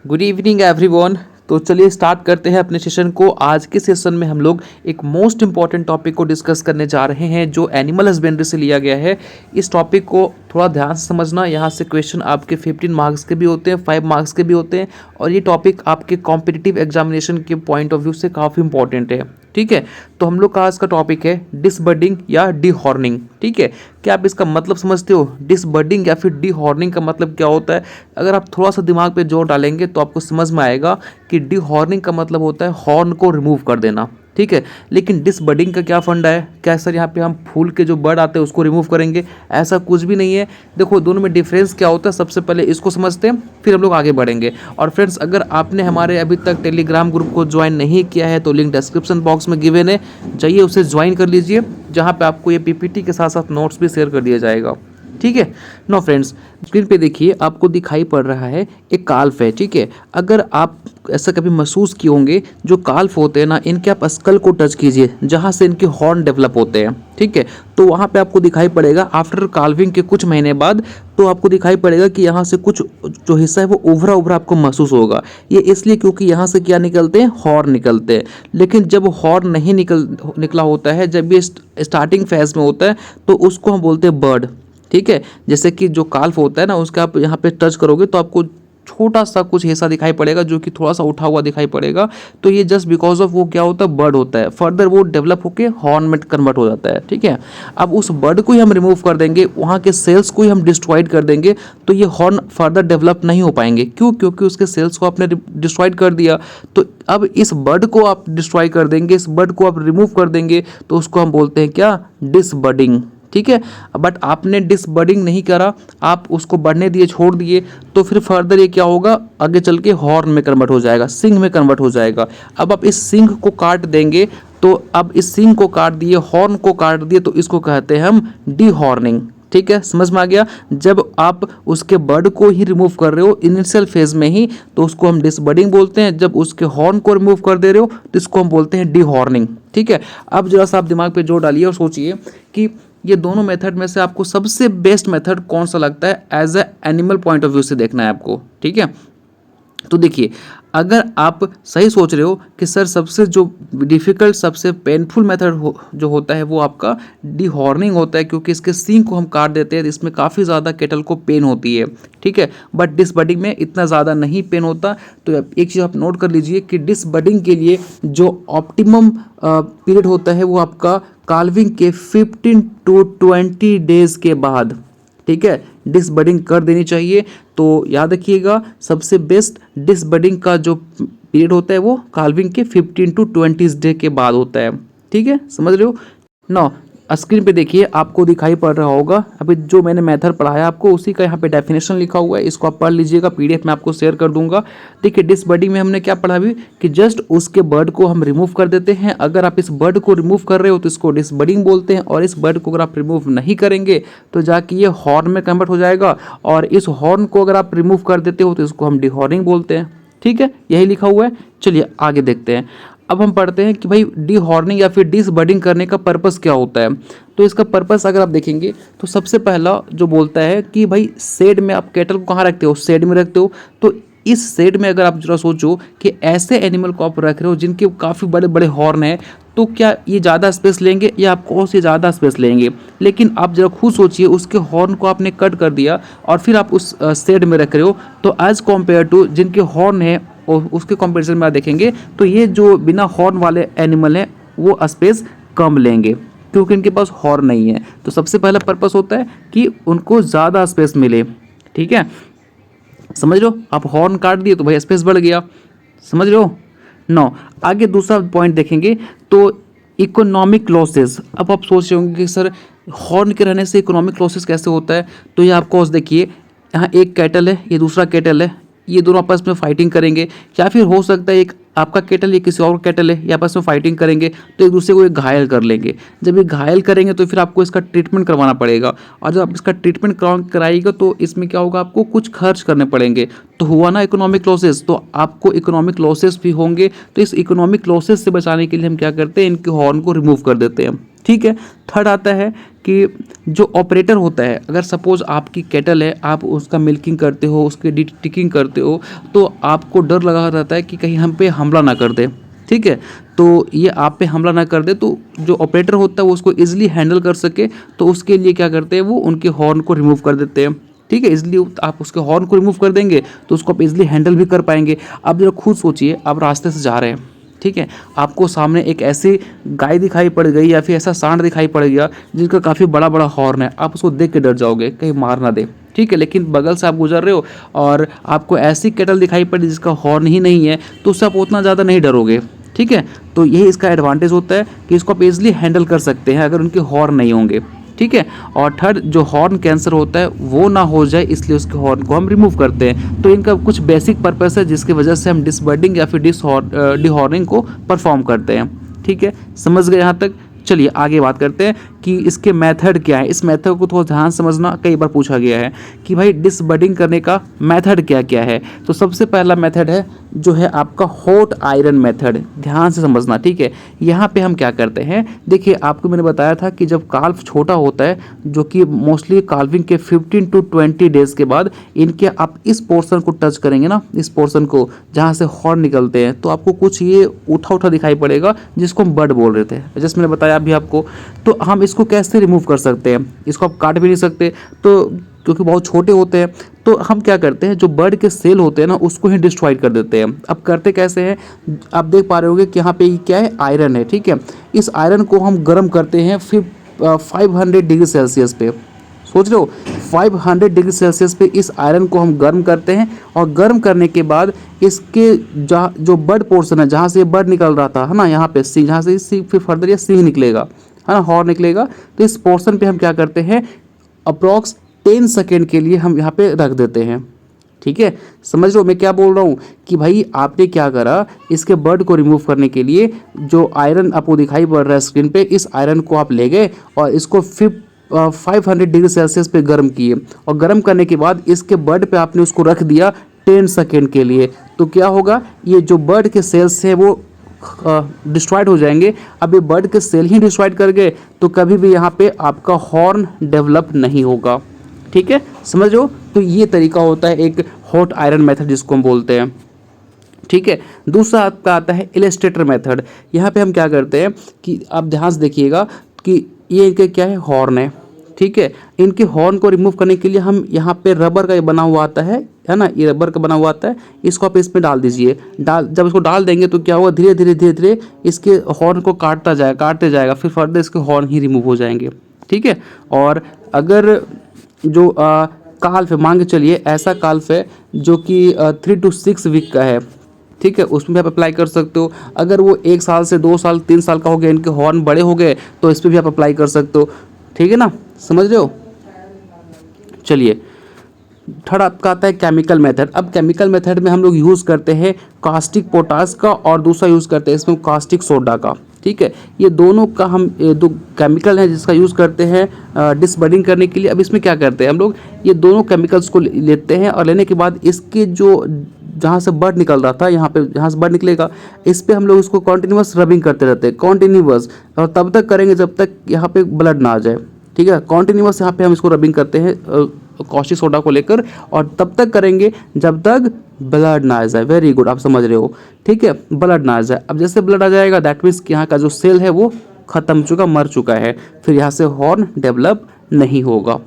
Good evening everyone. तो चलिए start करते हैं अपने सेशन को। आज के सेशन में हम लोग एक मोस्ट इंपॉर्टेंट टॉपिक को डिस्कस करने जा रहे हैं जो एनिमल हस्बेंड्री से लिया गया है। इस टॉपिक को थोड़ा ध्यान से समझना। यहाँ से क्वेश्चन आपके 15 मार्क्स के भी होते हैं, 5 मार्क्स के भी होते हैं, और ये टॉपिक आपके कॉम्पिटिटिव एग्जामिनेशन के पॉइंट ऑफ व्यू से काफ़ी इंपॉर्टेंट है। ठीक है, तो हम लोग का आज का टॉपिक है डिसबर्डिंग या डीहॉर्निंग। ठीक है, क्या आप इसका मतलब समझते हो? डिसबर्डिंग या फिर डीहॉर्निंग का मतलब क्या होता है? अगर आप थोड़ा सा दिमाग पे जोर डालेंगे तो आपको समझ में आएगा कि डीहॉर्निंग का मतलब होता है हॉर्न को रिमूव कर देना। ठीक है, लेकिन डिसबर्डिंग का क्या फंडा है? क्या सर यहाँ पे हम फूल के जो बर्ड आते हैं उसको रिमूव करेंगे? ऐसा कुछ भी नहीं है। देखो दोनों में डिफरेंस क्या होता है, सबसे पहले इसको समझते हैं, फिर हम लोग आगे बढ़ेंगे। और फ्रेंड्स, अगर आपने हमारे अभी तक टेलीग्राम ग्रुप को ज्वाइन नहीं किया है तो लिंक डिस्क्रिप्शन बॉक्स में गिवन है, जाइए उसे ज्वाइन कर लीजिए, जहाँ पे आपको ये पीपीटी के साथ साथ नोट्स भी शेयर कर दिया जाएगा। ठीक है। नो फ्रेंड्स, स्क्रीन पे देखिए, आपको दिखाई पड़ रहा है एक काल्फ है। ठीक है, अगर आप ऐसा कभी महसूस किए होंगे, जो काल्फ होते हैं ना, इनके आप स्कल को टच कीजिए जहाँ से इनके हॉर्न डेवलप होते हैं। ठीक है, तो वहाँ पे आपको दिखाई पड़ेगा आफ्टर काल्विंग के कुछ महीने बाद, तो आपको दिखाई पड़ेगा कि यहाँ से कुछ जो हिस्सा है वो उभरा उभरा आपको महसूस होगा। ये इसलिए क्योंकि यहाँ से क्या निकलते हैं? हॉर्न निकलते हैं। लेकिन जब हॉर्न नहीं निकला होता है, जब ये स्टार्टिंग फेज में होता है, तो उसको हम बोलते हैं बर्ड। ठीक है, जैसे कि जो काल्फ होता है ना, उसका आप यहाँ पे टच करोगे तो आपको छोटा सा कुछ हिस्सा दिखाई पड़ेगा जो कि थोड़ा सा उठा हुआ दिखाई पड़ेगा। तो ये जस्ट बिकॉज ऑफ वो क्या होता है? बर्ड होता है। फर्दर वो डेवलप होके हॉर्न में कन्वर्ट हो जाता है। ठीक है, अब उस बर्ड को ही हम रिमूव कर देंगे, वहाँ के सेल्स को ही हम डिस्ट्रॉयड कर देंगे, तो ये हॉर्न फर्दर डेवलप नहीं हो पाएंगे। क्यों? क्योंकि उसके सेल्स को आपने डिस्ट्रॉयड कर दिया। तो अब इस बर्ड को आप डिस्ट्रॉय कर देंगे, इस बर्ड को आप रिमूव कर देंगे, तो उसको हम बोलते हैं क्या? डिसबर्डिंग। ठीक है, बट आपने डिसबर्डिंग नहीं करा, आप उसको बढ़ने दिए, छोड़ दिए, तो फिर फर्दर ये क्या होगा? आगे चल के हॉर्न में कन्वर्ट हो जाएगा, सिंग में कन्वर्ट हो जाएगा। अब आप इस सिंग को काट देंगे, तो अब इस सिंग को काट दिए, हॉर्न को काट दिए, तो इसको कहते हैं हम डीहॉर्निंग। ठीक है, समझ में आ गया? जब आप उसके बर्ड को ही रिमूव कर रहे हो इनिशियल फेज में ही, तो उसको हम डिसबर्डिंग बोलते हैं। जब उसके हॉर्न को रिमूव कर दे रहे हो तो इसको हम बोलते हैं डीहॉर्निंग। ठीक है, अब जरा सा आप दिमाग पे जोर डालिए और सोचिए कि ये दोनों मेथड में से आपको सबसे बेस्ट मेथड कौन सा लगता है? As a animal point of view से देखना है आपको। ठीक है, तो देखिए, अगर आप सही सोच रहे हो कि सर सबसे जो डिफ़िकल्ट, सबसे पेनफुल मेथड जो होता है वो आपका डीहॉर्निंग होता है, क्योंकि इसके सींग को हम काट देते हैं, इसमें काफ़ी ज़्यादा केटल को पेन होती है। ठीक है, बट डिसबर्डिंग में इतना ज़्यादा नहीं पेन होता। तो एक चीज़ आप नोट कर लीजिए कि डिसबर्डिंग के लिए जो ऑप्टिमम पीरियड होता है वो आपका काल्विंग के 15 to 20 डेज़ के बाद। ठीक है, डिसबर्डिंग कर देनी चाहिए। तो याद रखिएगा, सबसे बेस्ट डिसबर्डिंग का जो पीरियड होता है वो काल्विंग के 15 to 20 डे के बाद होता है। ठीक है, समझ रहे हो ना? स्क्रीन पे देखिए, आपको दिखाई पड़ रहा होगा अभी जो मैंने मेथड पढ़ाया आपको, उसी का यहाँ पे डेफिनेशन लिखा हुआ है, इसको आप पढ़ लीजिएगा, पीडीएफ में आपको शेयर कर दूंगा। देखिए, डिसबर्डिंग में हमने क्या पढ़ा अभी कि जस्ट उसके बर्ड को हम रिमूव कर देते हैं। अगर आप इस बर्ड को रिमूव कर रहे हो तो इसको डिसबर्डिंग बोलते हैं, और इस बर्ड को अगर आप रिमूव नहीं करेंगे तो जाके ये हॉर्न में कन्वर्ट हो जाएगा, और इस हॉर्न को अगर आप रिमूव कर देते हो तो इसको हम डीहॉर्निंग बोलते हैं। ठीक है, यही लिखा हुआ है। चलिए आगे देखते हैं। अब हम पढ़ते हैं कि भाई डीहॉर्निंग या फिर डिसबर्डिंग करने का पर्पस क्या होता है। तो इसका पर्पस अगर आप देखेंगे तो सबसे पहला जो बोलता है कि भाई शेड में आप कैटल को कहाँ रखते हो? शेड में रखते हो। तो इस शेड में अगर आप जरा सोचो कि ऐसे एनिमल को आप रख रहे हो जिनके काफ़ी बड़े बड़े हॉर्न हैं, तो क्या ये ज़्यादा स्पेस लेंगे या आपको उससे ज़्यादा स्पेस लेंगे? लेकिन आप जरा खुद सोचिए, उसके हॉर्न को आपने कट कर दिया और फिर आप उस शेड में रख रहे हो, तो एज कम्पेयर टू जिनके हॉर्न है और उसके कंपैरिजन में आप देखेंगे तो ये जो बिना हॉर्न वाले एनिमल हैं वो स्पेस कम लेंगे, क्योंकि इनके पास हॉर्न नहीं है। तो सबसे पहला पर्पस होता है कि उनको ज़्यादा स्पेस मिले। ठीक है, समझ रहे हो? आप हॉर्न काट दिए तो भाई स्पेस बढ़ गया। समझ रहे हो? नो, आगे दूसरा पॉइंट देखेंगे तो इकोनॉमिक लॉसेस। अब आप सोच रहे होंगे कि सर हॉर्न के रहने से इकोनॉमिक लॉसेस कैसे होता है? तो ये आपको देखिए, यहाँ एक कैटल है, ये दूसरा कैटल है, ये दोनों आपस में फाइटिंग करेंगे, या फिर हो सकता है एक आपका कैटल या किसी और कैटल है, ये आपस में फाइटिंग करेंगे, तो एक दूसरे को एक घायल कर लेंगे। जब ये घायल करेंगे तो फिर आपको इसका ट्रीटमेंट करवाना पड़ेगा, और जब आप इसका ट्रीटमेंट कराइएगा तो इसमें क्या होगा? आपको कुछ खर्च करने पड़ेंगे। तो हुआ ना इकोनॉमिक लॉसेस, तो आपको इकोनॉमिक लॉसेस भी होंगे। तो इस इकोनॉमिक लॉसेस से बचाने के लिए हम क्या करते हैं? इनके हॉर्न को रिमूव कर देते हैं। ठीक है, थर्ड आता है कि जो ऑपरेटर होता है, अगर सपोज़ आपकी केटल है, आप उसका मिल्किंग करते हो, उसकी टिकिंग करते हो, तो आपको डर लगा रहता है कि कहीं हम पे हमला ना कर दे, ठीक है। तो ये आप पे हमला ना कर दे, तो जो ऑपरेटर होता है वो उसको ईजिली हैंडल कर सके, तो उसके लिए क्या करते हैं, वो उनके हॉर्न को रिमूव कर देते हैं, ठीक है। इसलिए आप उसके हॉर्न को रिमूव कर देंगे तो उसको आप इजिली हैंडल भी कर पाएंगे। आप जरा खुद सोचिए, आप रास्ते से जा रहे हैं, ठीक है, आपको सामने एक ऐसी गाय दिखाई पड़ गई या फिर ऐसा सांड दिखाई पड़ गया जिसका काफ़ी बड़ा बड़ा हॉर्न है, आप उसको देख के डर जाओगे कहीं मार ना दे, ठीक है। लेकिन बगल से आप गुजर रहे हो और आपको ऐसी केटल दिखाई पड़ी जिसका हॉर्न ही नहीं है, तो उससे आप उतना ज़्यादा नहीं डरोगे, ठीक है। तो यही इसका एडवांटेज होता है कि इसको आप इजिली हैंडल कर सकते हैं अगर उनके हॉर्न नहीं होंगे, ठीक है। और थर्ड, जो हॉर्न कैंसर होता है वो ना हो जाए, इसलिए उसके हॉर्न को हम रिमूव करते हैं। तो इनका कुछ बेसिक पर्पस है जिसकी वजह से हम डिसबर्डिंग या फिर डिहॉर्निंग को परफॉर्म करते हैं, ठीक है। समझ गए यहाँ तक? चलिए आगे बात करते हैं कि इसके मेथड क्या है। इस मेथड को थोड़ा ध्यान समझना, कई बार पूछा गया है कि भाई डिसबर्डिंग करने का मेथड क्या क्या है। तो सबसे पहला मेथड है जो है आपका हॉट आयरन मेथड, ध्यान से समझना, ठीक है। यहाँ पे हम क्या करते हैं, देखिए आपको मैंने बताया था कि जब काल्फ छोटा होता है, जो कि मोस्टली काल्विंग के 15 to 20 डेज के बाद इनके आप इस पोर्शन को टच करेंगे ना, इस पोर्शन को जहाँ से हॉर्न निकलते हैं, तो आपको कुछ ये उठा उठा दिखाई पड़ेगा जिसको हम बड बोल रहे थे, जैसे मैंने बताया अभी आपको। तो हम इसको कैसे रिमूव कर सकते हैं, इसको आप काट भी नहीं सकते, तो क्योंकि बहुत छोटे होते हैं, तो हम क्या करते हैं, जो बर्ड के सेल होते हैं ना उसको ही डिस्ट्रॉय कर देते हैं। अब करते कैसे हैं, आप देख पा रहे होंगे कि यहाँ पे ये क्या है, आयरन है, ठीक है। इस आयरन को हम गर्म करते हैं फिर 500 डिग्री सेल्सियस पे, सोच रहे हो 500 डिग्री सेल्सियस पे इस आयरन को हम गर्म करते हैं। और गर्म करने के बाद इसके जो बर्ड पोर्शन है, जहाँ से बर्ड निकल रहा था है ना, यहाँ पे सींग, जहाँ से सींग फिर फर्दर ये सींग निकलेगा है ना, हॉर्न निकलेगा, तो इस पोर्शन पे हम क्या करते हैं, अप्रॉक्स 10 सेकेंड के लिए हम यहाँ पे रख देते हैं, ठीक है। समझ लो मैं क्या बोल रहा हूँ कि भाई आपने क्या करा, इसके बर्ड को रिमूव करने के लिए जो आयरन आपको दिखाई पड़ रहा है स्क्रीन पे, इस आयरन को आप ले गए और इसको 500 डिग्री सेल्सियस पे गर्म किए, और गर्म करने के बाद इसके बर्ड पे आपने उसको रख दिया 10 सेकेंड के लिए। तो क्या होगा, ये जो बर्ड के सेल्स है वो डिस्ट्रॉयड हो जाएंगे। अब ये बर्ड के सेल ही डिस्ट्रॉयड कर गए तो कभी भी यहाँ पे आपका हॉर्न डेवलप नहीं होगा, ठीक है, समझो। तो ये तरीका होता है एक हॉट आयरन मेथड जिसको हम बोलते हैं, ठीक है। दूसरा आपका आता है इलस्ट्रेटर मेथड। यहाँ पे हम क्या करते हैं कि आप ध्यान से देखिएगा कि ये इनके क्या है, हॉर्न है, ठीक है। इनके हॉर्न को रिमूव करने के लिए हम यहाँ पे रबर का ये बना हुआ आता है ना, ये रबर का बना हुआ आता है, इसको आप इसमें डाल दीजिए। जब इसको डाल देंगे तो क्या होगा, धीरे धीरे धीरे धीरे इसके हॉर्न को काटते जाएगा, फिर फर्दर इसके हॉर्न ही रिमूव हो जाएंगे, ठीक है। और अगर जो काल्फ है, मान के चलिए ऐसा काल्फ है जो कि 3 to 6 वीक का है, ठीक है, उसमें भी आप अप्लाई कर सकते हो। अगर वो 1 साल से 2 साल 3 साल का हो गया, इनके हॉर्न बड़े हो गए, तो इस पर भी आप अप्लाई कर सकते हो, ठीक है ना, समझ रहे हो। चलिए थर्ड आपका आता है केमिकल मेथड। अब केमिकल मेथड में हम लोग यूज़ करते हैं कास्टिक पोटास का, और दूसरा यूज़ करते हैं इसमें कास्टिक सोडा का, ठीक है। ये दोनों का हम दो केमिकल हैं जिसका यूज़ करते हैं डिसबर्डिंग करने के लिए। अब इसमें क्या करते हैं हम लोग, ये दोनों केमिकल्स को लेते हैं और लेने के बाद इसके जो जहाँ से बर्ड निकल रहा था, यहाँ पे जहाँ से बर्ड निकलेगा, इस पे हम लोग इसको कॉन्टिन्यूस रबिंग करते रहते हैं, कॉन्टिन्यूस, और तब तक करेंगे जब तक यहाँ पे ब्लड ना आ जाए, ठीक है। कॉन्टिन्यूस यहाँ पे हम इसको रबिंग करते हैं कास्टिक सोडा को लेकर, और तब तक करेंगे जब तक ब्लड ना आ जाए। वेरी गुड, आप समझ रहे हो, ठीक है, ब्लड ना आ जाए। अब जैसे ब्लड आ जाएगा दैट मीन्स कि यहाँ का जो सेल है वो खत्म चुका, मर चुका है, फिर यहाँ से हॉर्न डेवलप नहीं होगा,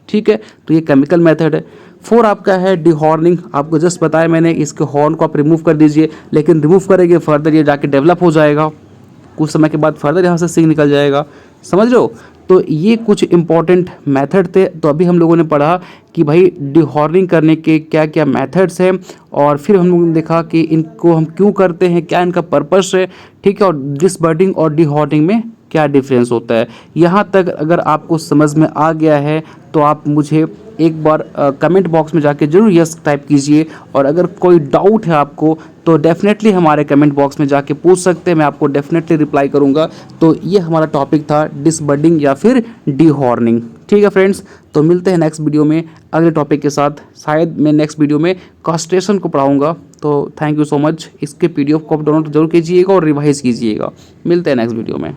ठीक है। तो ये केमिकल मेथड है। 4 आपका है डिहॉर्निंग। आपको जस्ट बताया मैंने, इसके हॉर्न को आप रिमूव कर दीजिए, लेकिन रिमूव करेंगे फर्दर ये जाके डेवलप हो जाएगा, कुछ समय के बाद फर्दर यहाँ से सिंग निकल जाएगा, समझ रहे हो। तो ये कुछ इंपॉर्टेंट मेथड थे। तो अभी हम लोगों ने पढ़ा कि भाई डिहॉर्निंग करने के क्या क्या मेथड्स हैं, और फिर हम लोगों ने देखा कि इनको हम क्यों करते हैं, क्या इनका पर्पस है, ठीक है, और डिसबर्डिंग और डिहॉर्निंग में क्या डिफरेंस होता है। यहाँ तक अगर आपको समझ में आ गया है तो आप मुझे एक बार कमेंट बॉक्स में जाके जरूर यस टाइप कीजिए, और अगर कोई डाउट है आपको तो डेफिनेटली हमारे कमेंट बॉक्स में जाके पूछ सकते हैं, मैं आपको डेफिनेटली रिप्लाई करूंगा। तो ये हमारा टॉपिक था डिसबर्डिंग या फिर डिहॉर्निंग, ठीक है फ्रेंड्स। तो मिलते हैं नेक्स्ट वीडियो में अगले टॉपिक के साथ। शायद मैं नेक्स्ट वीडियो में कास्ट्रेशन को पढ़ाऊँगा। तो थैंक यू सो मच। इसके PDF को आप डाउनलोड जरूर कीजिएगा और रिवाइज कीजिएगा। मिलते हैं नेक्स्ट वीडियो में।